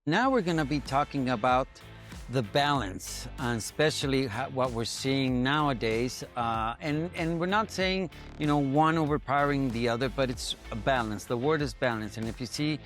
Now we're going to be talking about the balance, and especially what we're seeing nowadays. And we're not saying, one overpowering the other, but it's a balance. The word is balance. And if you see,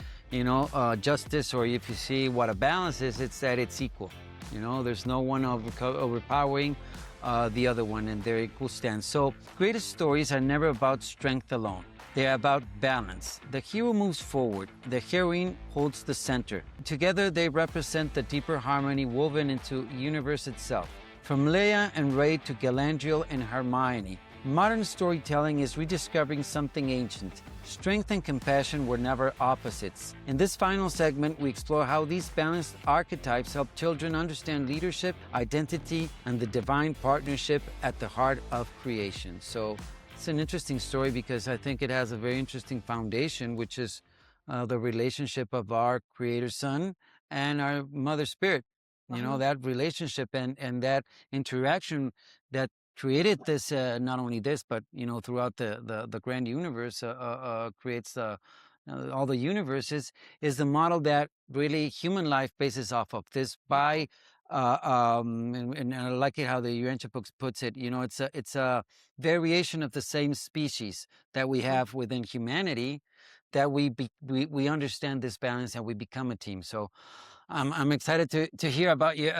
justice, or if you see what a balance is, it's that it's equal. There's no one overpowering the other one, and they're equal stands. So greatest stories are never about strength alone. They're about balance. The hero moves forward. The heroine holds the center. Together, they represent the deeper harmony woven into the universe itself. From Leia and Rey to Galadriel and Hermione, modern storytelling is rediscovering something ancient. Strength and compassion were never opposites. In this final segment, we explore how these balanced archetypes help children understand leadership, identity, and the divine partnership at the heart of creation. So it's an interesting story because I think it has a very interesting foundation, which is the relationship of our Creator Son and our Mother Spirit. That relationship and that interaction that created this, not only this, but, throughout the grand universe, creates all the universes, is the model that really human life bases off of. This by and I like it how the Urantia books puts it. It's a variation of the same species that we have within humanity, that we understand this balance and we become a team. So I'm excited to hear about you,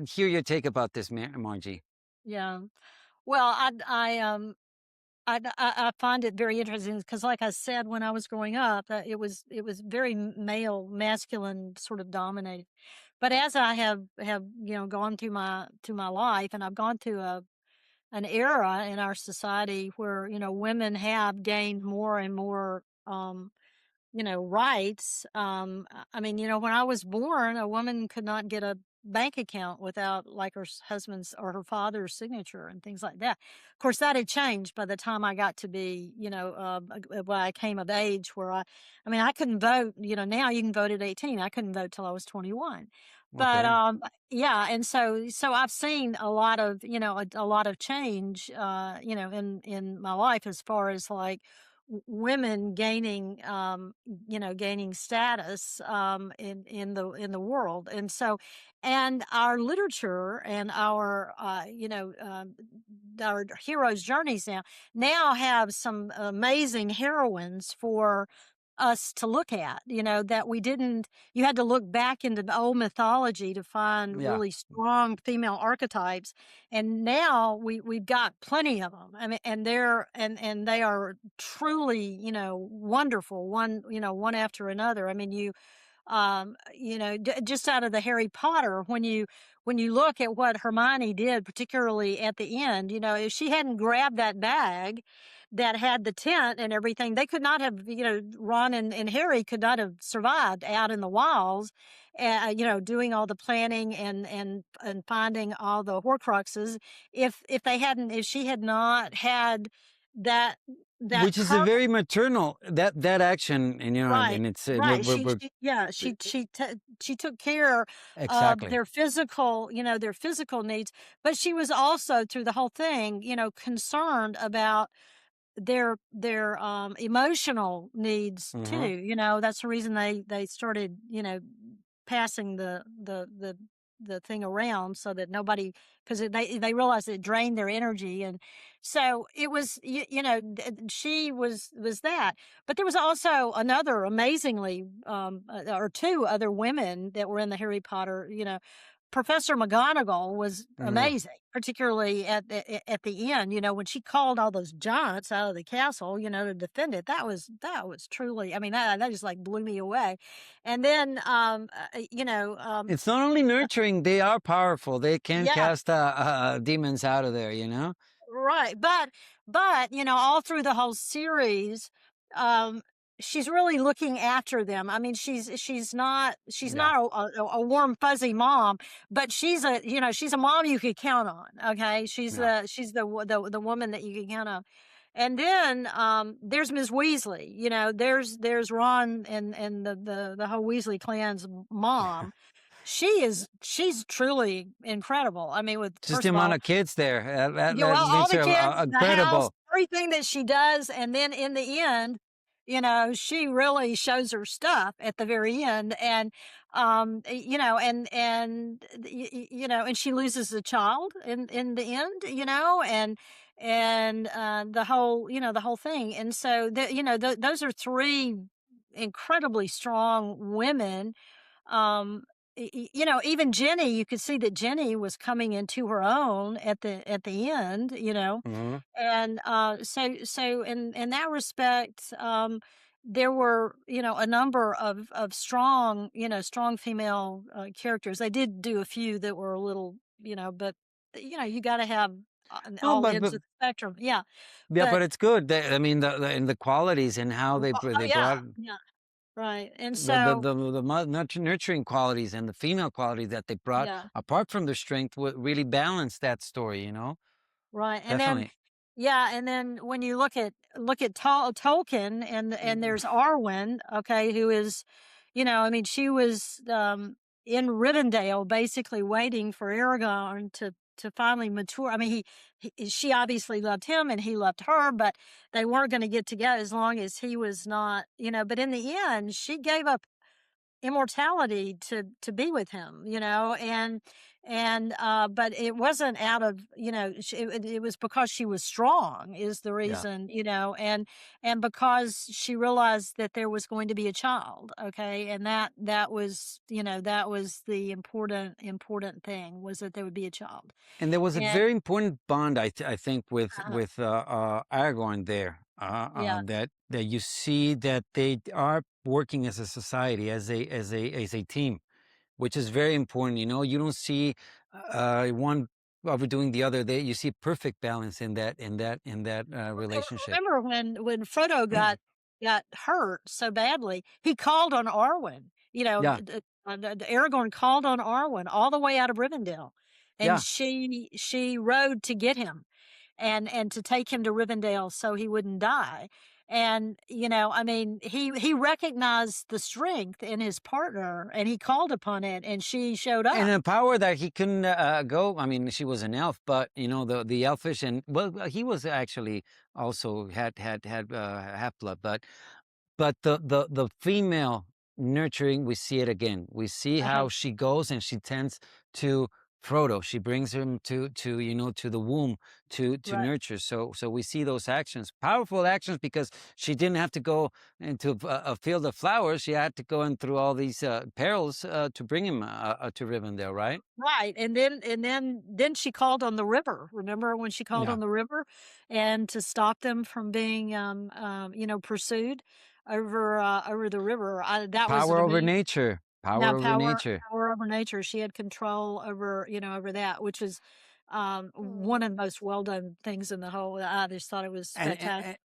hear your take about this, Margie. Yeah. Well, I find it very interesting because, like I said, when I was growing up, it was very male, masculine, sort of dominated. But as I have gone through my life, and I've gone through an era in our society where women have gained more and more rights. I mean, when I was born, a woman could not get a bank account without like her husband's or her father's signature and things like that. Of course, that had changed by the time I got to be, when I came of age, where I mean, I couldn't vote. Now you can vote at 18. I couldn't vote till I was 21. But Okay. yeah, and so I've seen a lot of a lot of change in my life as far as like women gaining status in the world. And so, and our literature and our heroes' journeys now have some amazing heroines for us to look at, that we didn't. You had to look back into the old mythology to find Yeah. really strong female archetypes, and now we've got plenty of them. I mean, and they are truly, wonderful, one after another. I mean, just out of the Harry Potter, when you look at what Hermione did, particularly at the end, if she hadn't grabbed that bag that had the tent and everything, they could not have, Ron and Harry could not have survived out in the wilds, doing all the planning and finding all the Horcruxes if she had not had that Which is a courage. very maternal that action, and Right, and it's right. we're She took care of exactly. their physical needs, but she was also through the whole thing, concerned about their emotional needs too. Hmm. That's the reason they started, passing the thing around so that nobody, because they realized it drained their energy. And so it was she was that. But there was also another amazingly or two other women that were in the Harry Potter. Professor McGonagall was Yeah. amazing, particularly at the end. When she called all those giants out of the castle, to defend it. That was truly. I mean, that just like blew me away. And then, It's not only nurturing; they are powerful. They can yeah, cast demons out of there. right. But all through the whole series, um, she's really looking after them. I mean, she's Yeah. not a warm fuzzy mom, but she's a mom you could count on. Okay, Yeah. she's the woman that you can count on. And then there's Ms. Weasley. There's Ron and the whole Weasley clan's mom. She's truly incredible. I mean, with Just first the of amount all, of kids there that all makes the her kids, the house, incredible. everything that she does, and then in the end, she really shows her stuff at the very end. And and she loses a child in the end, and the whole thing. And so those are three incredibly strong women. Even Jenny, you could see that Jenny was coming into her own at the end, Mhm. and so in that respect, there were a number of strong strong female characters. They did do a few that were a little but you got to have No, all ends of the spectrum. Yeah, yeah, but but it's good. I mean, and the qualities and how oh they yeah, brought yeah, right. And the so nurturing qualities and the female qualities that they brought yeah. apart from their strength would really balance that story. Right, and then Definitely. yeah, and then when you look at Tolkien, and Mm. there's Arwen, okay, who is, I mean, she was in Rivendell, basically waiting for Aragorn to finally mature. I mean, she obviously loved him, and he loved her, but they weren't going to get together as long as he was not, But in the end, she gave up immortality to be with him, but it wasn't out of, it was because she was strong is the Yeah. reason, and because she realized that there was going to be a child, okay, and that was the important thing, was that there would be a child. And there was a And very important bond, I think, with uh, Aragorn there. yeah, That you see that they are working as a society, as a team, which is very important. You don't see one overdoing the other. You see perfect balance in that relationship. remember when Frodo got hurt so badly, he called on Arwen. Yeah, Aragorn called on Arwen all the way out of Rivendell, and yeah. she rode to get him, and to take him to Rivendell so he wouldn't die. And I mean, he recognized the strength in his partner, and he called upon it, and she showed And up. a power that he couldn't go. I mean, she was an elf, but the elfish, and well, he was actually also had half blood, but the female nurturing, we see it again. We see Uh-huh. how she goes and she tends to Frodo. She brings him to the womb to Right. nurture. So we see those actions, powerful actions, because she didn't have to go into a field of flowers. She had to go in through all these perils to bring him to Rivendell, right? Right, and then she called on the river. Remember when she called Yeah. on the river, and to stop them from being, pursued over the river. That was Power to over me nature. now Power over power nature. power over nature. She had control over that, which is one of the most well done things in the whole. I just thought it was And, spectacular. and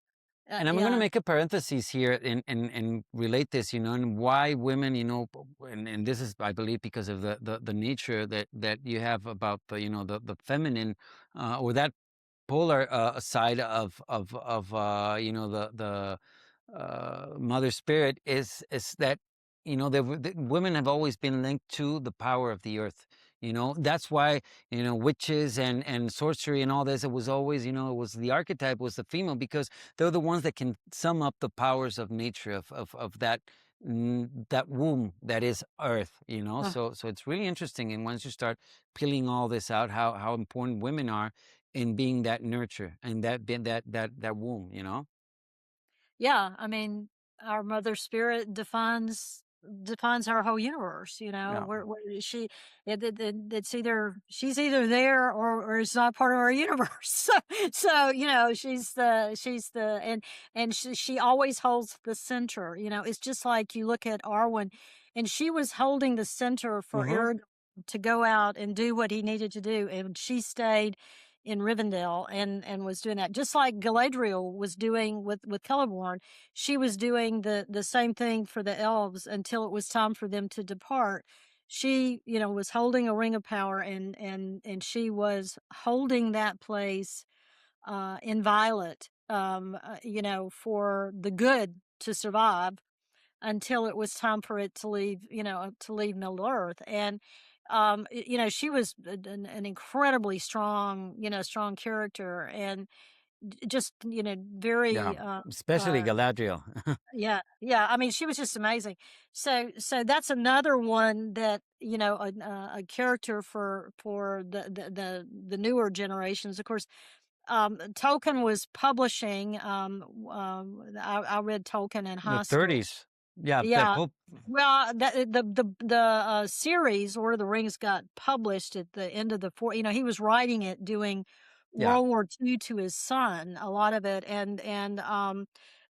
And I'm going to Yeah, make a parenthesis here and relate this, and why women, and this is, I believe, because of the nature that you have about the feminine, or that polar side of the mother spirit is that the women have always been linked to the power of the earth. That's why witches and sorcery and all this, it was always, it was the archetype was the female, because they're the ones that can sum up the powers of nature, of that womb that is earth. uh, So it's really interesting, and once you start peeling all this out, how important women are in being that nurture and that being that womb. yeah. I mean, our mother spirit defines our whole universe. Yeah. Where is she? It's either she's either there, or it's not part of our universe. So she's the and she always holds the center. It's just like you look at Arwen, and she was holding the center for Hmm. Aragorn to go out and do what he needed to do, and she stayed in Rivendell, and was doing that, just like Galadriel was doing with Celeborn. She was doing the same thing for the elves until it was time for them to depart. She, was holding a ring of power, and she was holding that place inviolate, for the good to survive until it was time for it to leave Middle Earth. And she was an incredibly strong, strong character. just, Yeah, very, especially Galadriel. yeah, yeah. I mean, she was just amazing. So that's another one that, a character for the newer generations. Of course, Tolkien was publishing. I read Tolkien in The high school. 30s. Yeah, the Yeah. Pope. Well, the series Lord of the Rings got published at the end of the four. He was writing it, doing Yeah, World War II to his son, a lot of it, and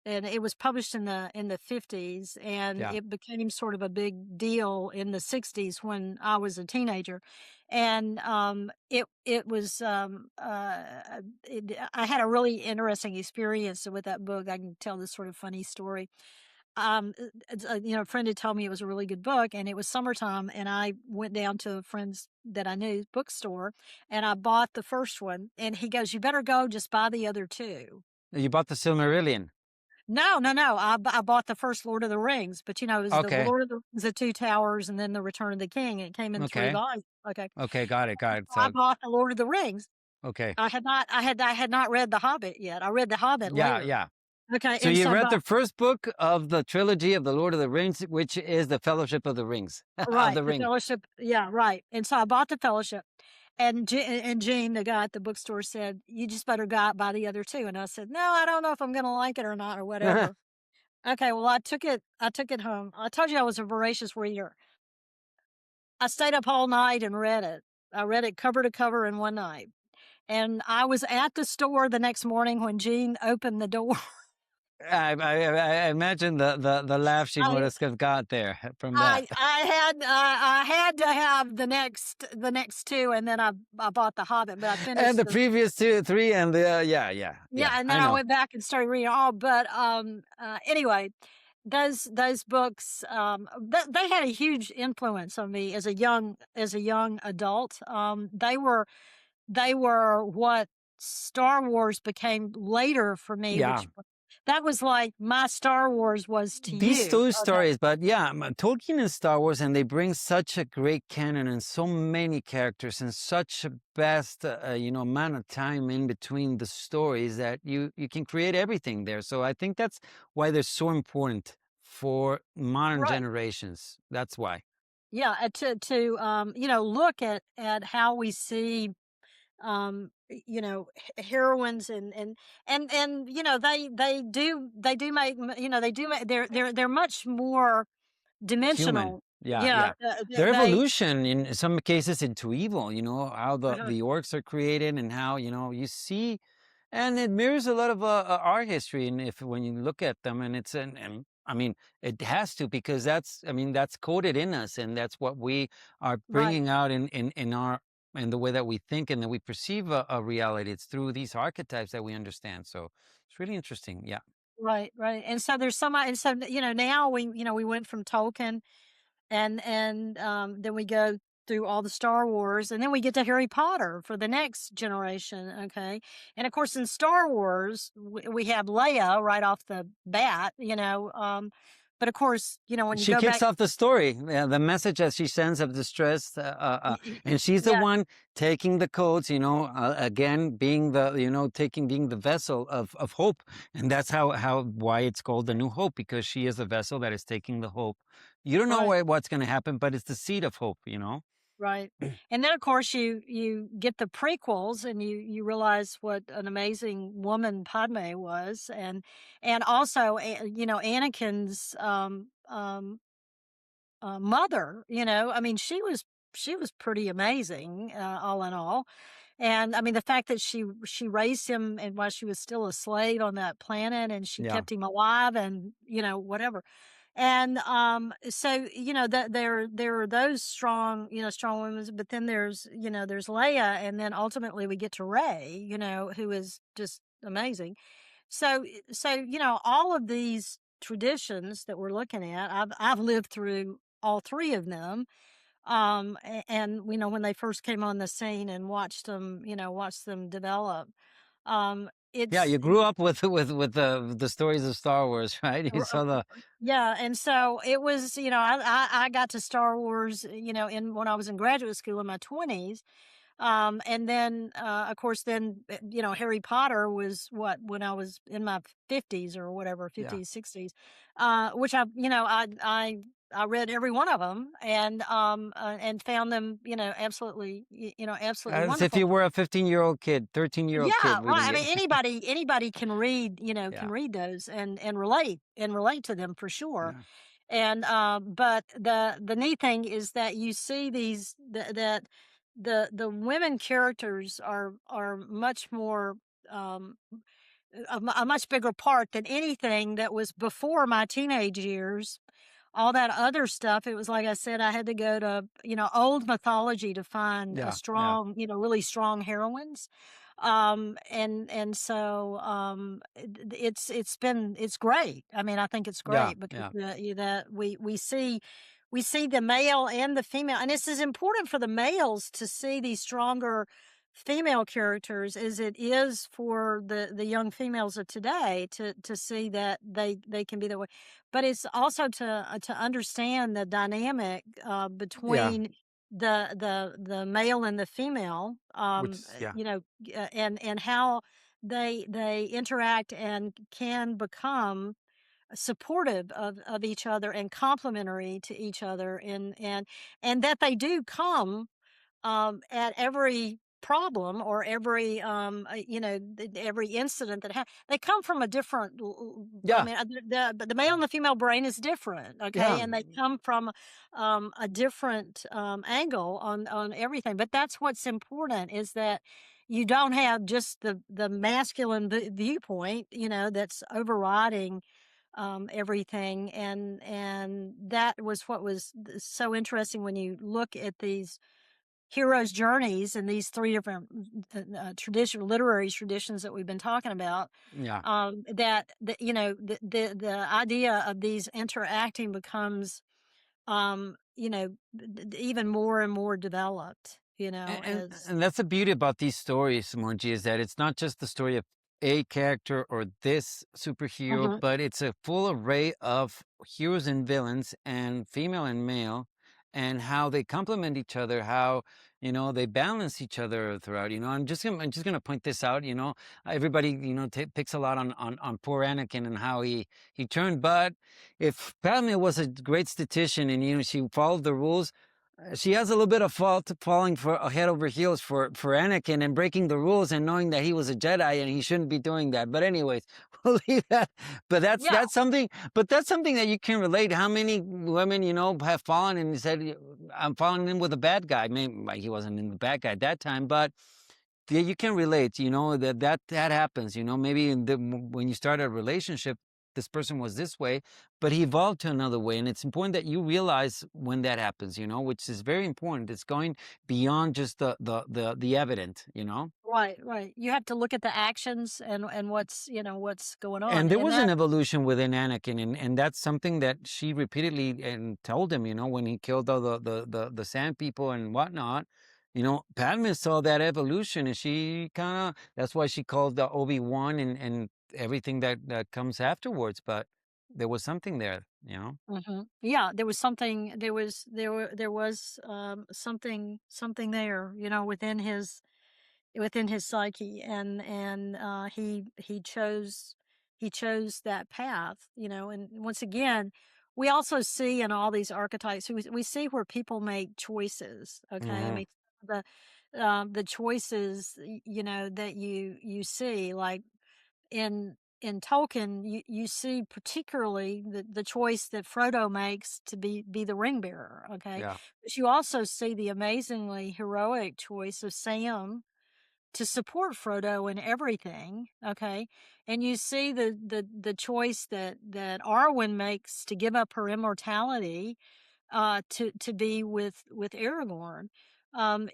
it was published in the 50s, and yeah. it became sort of a big deal in the 60s when I was a teenager, and I had a really interesting experience with that book. I can tell this sort of funny story. A friend had told me it was a really good book, and it was summertime, and I went down to a friend's that I knew bookstore, and I bought the first one, and he goes, "You better go, just buy the other two." You bought the Silmarillion. No, no, no. I bought the first Lord of the Rings, but it was the Okay, Lord of the Rings, the Two Towers, and then the Return of the King. It came in three okay, volumes. Okay, okay. Got it, got it. so I So, bought the Lord of the Rings. okay. I had not read The Hobbit yet. I read The Hobbit Yeah, later. yeah. Okay, So and you so read but the first book of the trilogy of the Lord of the Rings, which is the Fellowship of the Rings, of right, the the Ring. Fellowship. Yeah, right. And so I bought the Fellowship, and Gene, the guy at the bookstore, said, "You just better go out buy the other two." And I said, "No, I don't know if I'm going to like it or not or whatever." Okay, well, I took it home. I told you I was a voracious reader. I stayed up all night and read it. I read it cover to cover in one night. And I was at the store the next morning when Jean opened the door. I imagine the laugh she I must have got there from that. I had to have the next two, and then I bought The Hobbit, but I And finished the the previous two, three, and yeah, yeah, yeah, yeah. and I then I know. went back and started reading all. But anyway, those books they had a huge influence on me as a young adult. They were what Star Wars became later for me, Yeah. which that was like my Star Wars was to These you. two Okay. stories, but yeah, Tolkien and Star Wars, and they bring such a great canon and so many characters and such a vast, amount of time in between the stories that you can create everything there. So I think that's why they're so important for modern Right. generations. That's why. Yeah, look at how we see heroines and they do make they're much more Human. dimensional. Yeah, Yeah, yeah. Their evolution in some cases into evil, how the uh-huh, the orcs are created and how, you see, and it mirrors a lot of our history. And if when you look at them, and it's and I mean, it has to, because that's coded in us, and that's what we are right, bringing out in our in the way that we think and that we perceive a reality. It's through these archetypes that we understand. So it's really interesting. Yeah. right, right. And so there's some, and so now we went from Tolkien, and then we go through all the Star Wars, and then we get to Harry Potter for the next generation. Okay, and of course in Star Wars we have Leia right off the bat. But of course when you She go kicks back, off the story, the message that she sends of distress, and she's the yeah, one taking the codes. Again, being being the vessel of hope, and that's why it's called the New Hope, because she is the vessel that is taking the hope. You don't know right. what's going to happen, but it's the seed of hope. Right. And then of course you get the prequels, and you realize what an amazing woman Padme was, and also Anakin's mother. I mean, she was pretty amazing, all in all. And I mean, the fact that she raised him, and while she was still a slave on that planet, and she Yeah, kept him alive, and whatever. And so that there are those strong strong women, but then there's Leia, and then ultimately we get to Rey, who is just amazing. So all of these traditions that we're looking at, I've lived through all three of them. And when they first came on the scene and watched them develop, yeah. it's You grew up with the stories of Star Wars, right? You r- saw the yeah. And so it was, I got to Star Wars, in when I was in graduate school in my 20s. And then, of course, then, Harry Potter was what, when I was in my 50s or whatever, Yeah. 50s, 60s, which I read every one of them and found them, absolutely As if wonderful. you were a 15-year-old kid, 13-year-old Yeah, kid right. reading I it. mean, anybody can read, can Yeah. read those and relate to them for sure. Yeah. And but the neat thing is that you see that the women characters are much more um a much bigger part than anything that was before my teenage years. All that other stuff, it was like I said, I had to go to, old mythology to find a Yeah. Yeah. strong, really strong heroines. And so it's great. I mean, I think it's Yeah. great because Yeah. that we see the male and the female, and this is important for the males to see these stronger female characters as it is for the young females of today to see that they can be that way. But it's also to understand the dynamic Yeah. between the male and the female, Yeah. and how they interact and can become supportive of each other and complementary to each other, and that they do come at every problem or every every incident they come from a different I Yeah. mean, the male and the female brain is different, okay, Yeah. and they come from a different angle on everything. But that's what's important, is that you don't have just the masculine viewpoint, that's overriding everything. And that was what was so interesting when you look at these heroes' journeys and these three different traditional literary traditions that we've been talking about. Yeah. That the idea of these interacting becomes even more and more developed. And, and As and that's the beauty about these stories, Margie, is that it's not just the story of a character or this superhero, Mhm. but it's a full array of heroes and villains, and female and male, and how they complement each other, how they balance each other throughout. I'm just gonna point this out. Everybody picks a lot on poor Anakin and how he turned, but if Padme was a great statistician and she followed the rules, she has a little bit of fault falling for head over heels for Anakin and breaking the rules and knowing that he was a Jedi and he shouldn't be doing that. But anyways, we'll leave that. But that's Yeah, that's something. But that's something that you can relate. How many women have fallen and said, "I'm falling in with a bad guy." Maybe like, he wasn't in the bad guy at that time, but yeah, you can relate. That happens. Maybe when you start a relationship, this person was this way, but he evolved to another way, and it's important that you realize when that happens. Which is very important. It's going beyond just the evident. right, right. You have to look at the actions and what's going on, And there and was an that. evolution within Anakin, and that's something that she repeatedly and told him. When he killed all the Sand people and whatnot. Padme saw that evolution, and she that's why she called the Obi-Wan and everything that comes afterwards. But there was something there. Yeah, there was something. There was something there, within his psyche, and he chose that path. And once again, we also see in all these archetypes, we see where people make choices. Okay, I Hmm. mean, the choices, that you see, like in Tolkien, you see particularly the choice that Frodo makes to be the ring bearer. Okay, Yeah. but you also see the amazingly heroic choice of Sam to support Frodo in everything. Okay, and you see the choice that Arwen makes to give up her immortality, to be with Aragorn.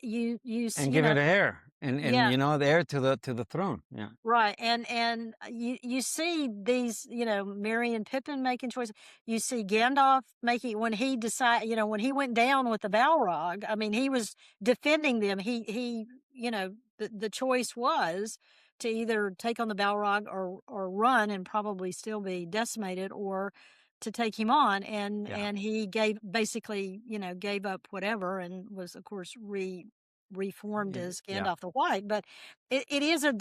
You see, And give it a hair, and yeah. the heir to the throne. Yeah. Right, and you see these, Merry and Pippin making choices. You see Gandalf making, when he decide, when he went down with the Balrog. I mean, he was defending them. The choice was to either take on the Balrog or run and probably still be decimated, or to take him on. And Yeah. and he gave, basically, gave up whatever, and was, of course, reformed as Yeah. Gandalf the White, but it is a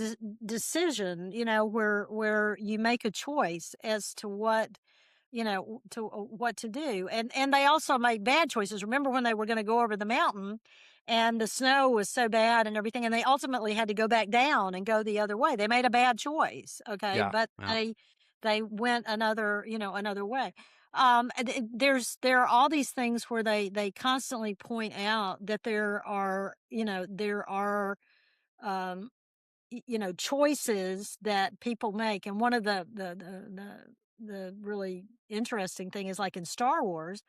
decision, where you make a choice as to what what to do. And they also made bad choices. Remember when they were going to go over the mountain and the snow was so bad and everything, and they ultimately had to go back down and go the other way. They made a bad choice, okay? Yeah. But Yeah. they went another way. There are all these things where they constantly point out that there are um choices that people make. And one of the really interesting thing is, like in Star Wars,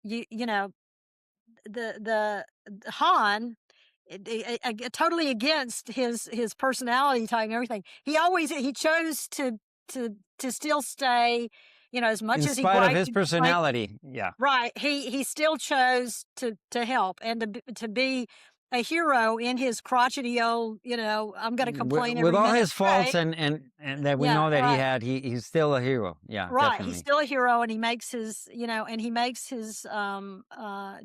you know the Han, totally against his personality type and everything. He chose to still stay, as much In as he spite of griped his and complained. personality. Yeah. Right. He still chose to help and to be a hero in his crotchety old, I'm going to complain With every all minute his way. faults and that we Yeah, know that he right. had, he's still a hero. Yeah, Right. He's definitely. still a hero, and he makes his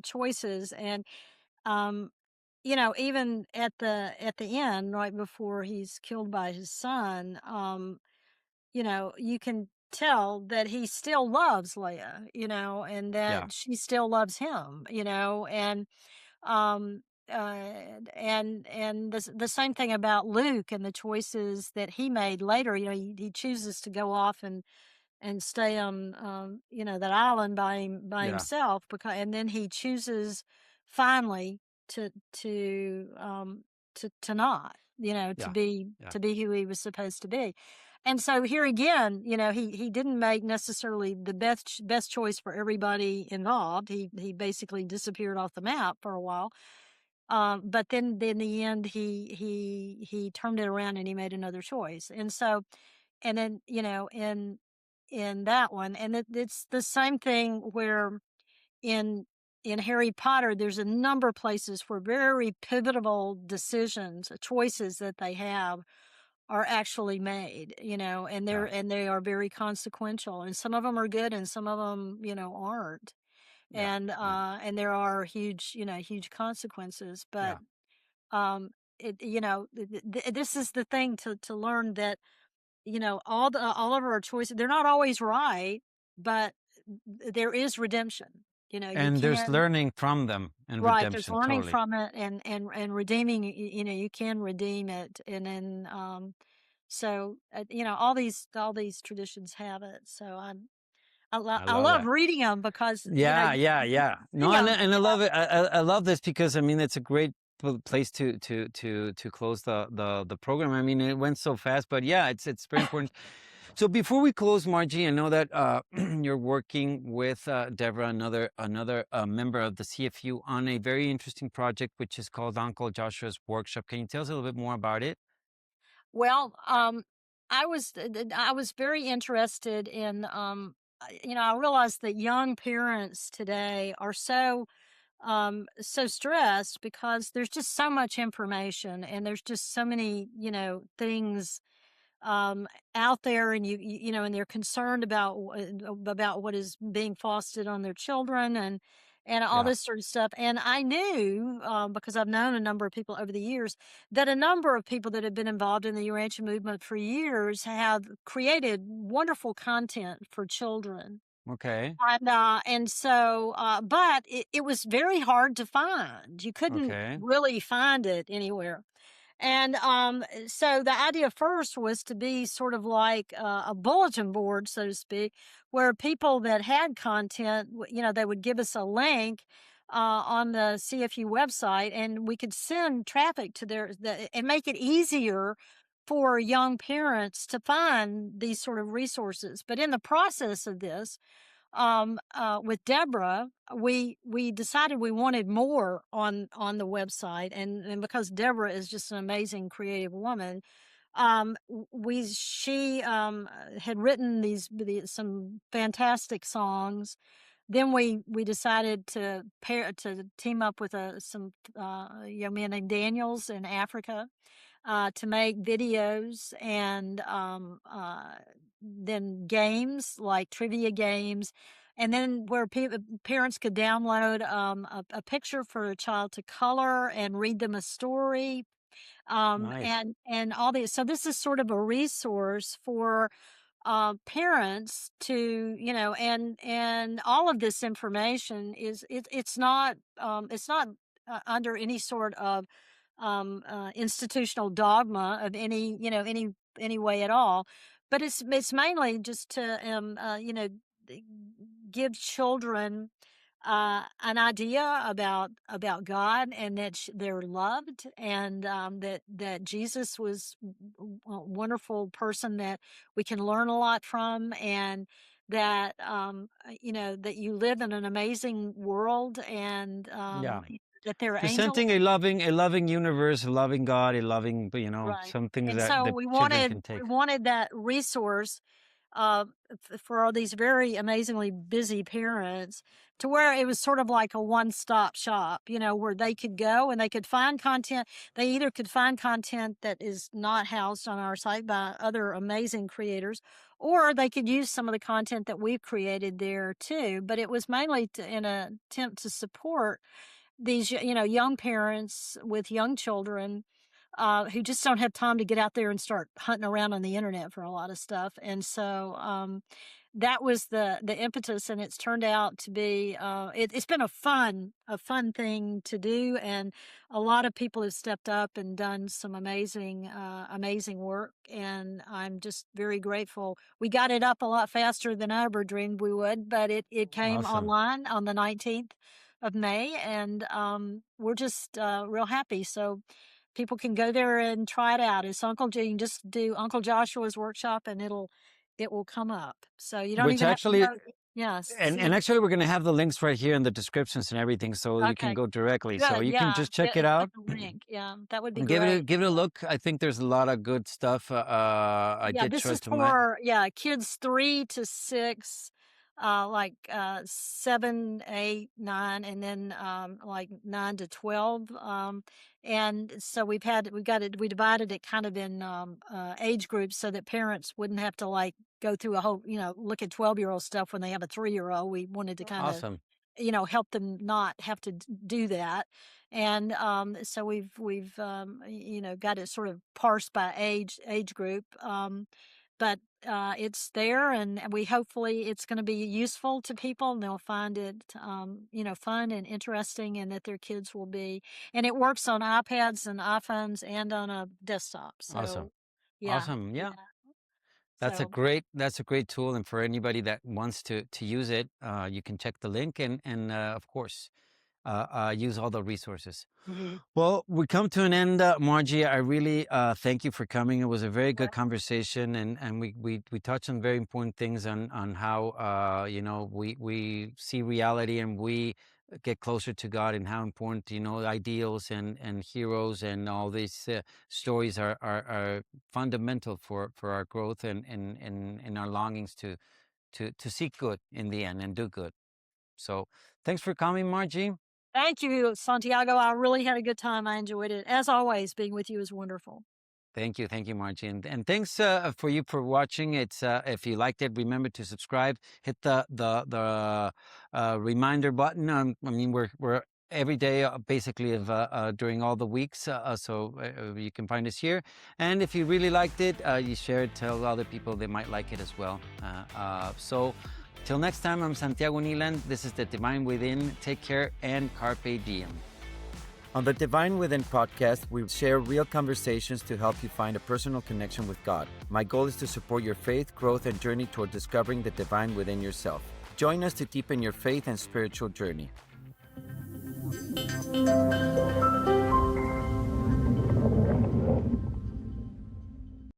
choices. And um even at the end, right before he's killed by his son, you can tell that he still loves Leia, and Yeah. that she still loves him, and um and the same thing about Luke and the choices that he made later. He chooses to go off and stay on that island by Yeah. himself, and then he chooses finally to to not, Yeah. Yeah. to be who he was supposed to be. And so here again, he didn't make necessarily the best choice for everybody involved. He basically disappeared off the map for a while. But then in the end, he turned it around and he made another choice. And so, and then in that one, and it's the same thing where in in Harry Potter, there's a number of places where very pivotal decisions, choices that they have are actually made, and Yeah. they are very consequential, and some of them are good and some of them, aren't. Yeah. Yeah. And there are huge consequences. Yeah. But it this is the thing to learn, that all of our choices, they're not always right, but there is redemption. You And there's can. learning from them and Right, there's redemption. learning Totally. from it, and redeeming. You can redeem it. And then so all these traditions have it. So I I love love that. reading them because Yeah, you yeah, can yeah. No, see them. and I love it. I love this because I mean it's a great place to close the program. I mean it went so fast, but yeah, it's very important. So before we close, Margie, I know that you're working with Deborah, another member of the CFU, on a very interesting project which is called Uncle Joshua's Workshop. Can you tell us a little bit more about it? Well, I was very interested in, I realized that young parents today are so stressed because there's just so much information, and there's just so many, things um out there, and and they're concerned about what is being foisted on their children, and all Yeah. this sort of stuff. And I knew, because I've known a number of people over the years, that a number of people that have been involved in the Urantia movement for years have created wonderful content for children. Okay. And so, but it was very hard to find. You couldn't Okay. really find it anywhere. And so the idea first was to be sort of like a bulletin board, so to speak, where people that had content, they would give us a link on the CFU website, and we could send traffic to and make it easier for young parents to find these sort of resources. But in the process of this, with Deborah, we decided we wanted more on the website, and because Deborah is just an amazing creative woman, we she had written some fantastic songs. Then we decided to team up with some young man named Daniels in Africa, to make videos, and then games, like trivia games, and then where parents could download a picture for a child to color and read them a story, Nice. and all these. So this is sort of a resource for parents to, and all of this information it's not under any sort of institutional dogma of any way at all, but it's mainly just to give children an idea about God, and that they're loved, and that Jesus was a wonderful person that we can learn a lot from, and that that you live in an amazing world, and Yeah. that there are angels. Presenting a loving universe, a loving God, a loving, Right. some things And that so the we children wanted can we take. wanted that resource uh, for all these very amazingly busy parents, to where it was sort of like a one-stop shop, where they could go and they could find content. They either could find content that is not housed on our site by other amazing creators, or they could use some of the content that we've created there too. But it was mainly in an attempt to support these, young parents with young children who just don't have time to get out there and start hunting around on the internet for a lot of stuff. And so that was the impetus, and it's turned out to be it's been a fun thing to do, and a lot of people have stepped up and done some amazing work, and I'm just very grateful. We got it up a lot faster than I ever dreamed we would, but it came Awesome. online on the 19th of May, and we're just real happy. So people can go there and try it out. It's you can just do Uncle Joshua's workshop, and it will come up. So you don't Which even have to actually, go. Yes. and actually, we're going to have the links right here in the descriptions and everything, so you can Okay. go directly. So Good. you can Yeah. just check it Put out the link. Yeah. That would be and great. give it a look. I think there's a lot of good stuff. I Yeah. did This show is it to my. for kids 3 to 6, like 7, 8, 9, and then like 9 to 12. And so we divided it kind of in age groups, so that parents wouldn't have to like go through a whole, look at 12-year-old stuff when they have a 3-year-old. We wanted to kind of Awesome. help them not have to do that. And so we've got it sort of parsed by age group. But it's there, and hopefully it's going to be useful to people, and they'll find it fun and interesting, and that their kids will be. And it works on iPads and iPhones and on a desktop. Awesome. So yeah. Awesome. Yeah. Yeah. So That's a great tool, and for anybody that wants to use it, you can check the link and of course use all the resources. mhm. Well, we come to an end, Margie. I really thank you for coming. It was a very good Well, conversation, and we touched on very important things on how we see reality, and we get closer to God, and how important ideals and heroes and all these stories are fundamental for our growth and our longings to seek good in the end and do good. So thanks for coming, Margie. thank you, Santiago. I really had a good time. I enjoyed it. As always, being with you is wonderful. Thank you, Margie, and thanks for you for watching. It's if you liked it, remember to subscribe. Hit the reminder button. I mean, we're every day basically of during all the weeks, so you can find us here. And if you really liked it, you share it, tell other people they might like it as well. So till next time, I'm Santiago Kneeland. This is the Divine Within. Take care and carpe diem. On the Divine Within podcast, we share real conversations to help you find a personal connection with God. My goal is to support your faith, growth, and journey toward discovering the divine within yourself. Join us to deepen your faith and spiritual journey.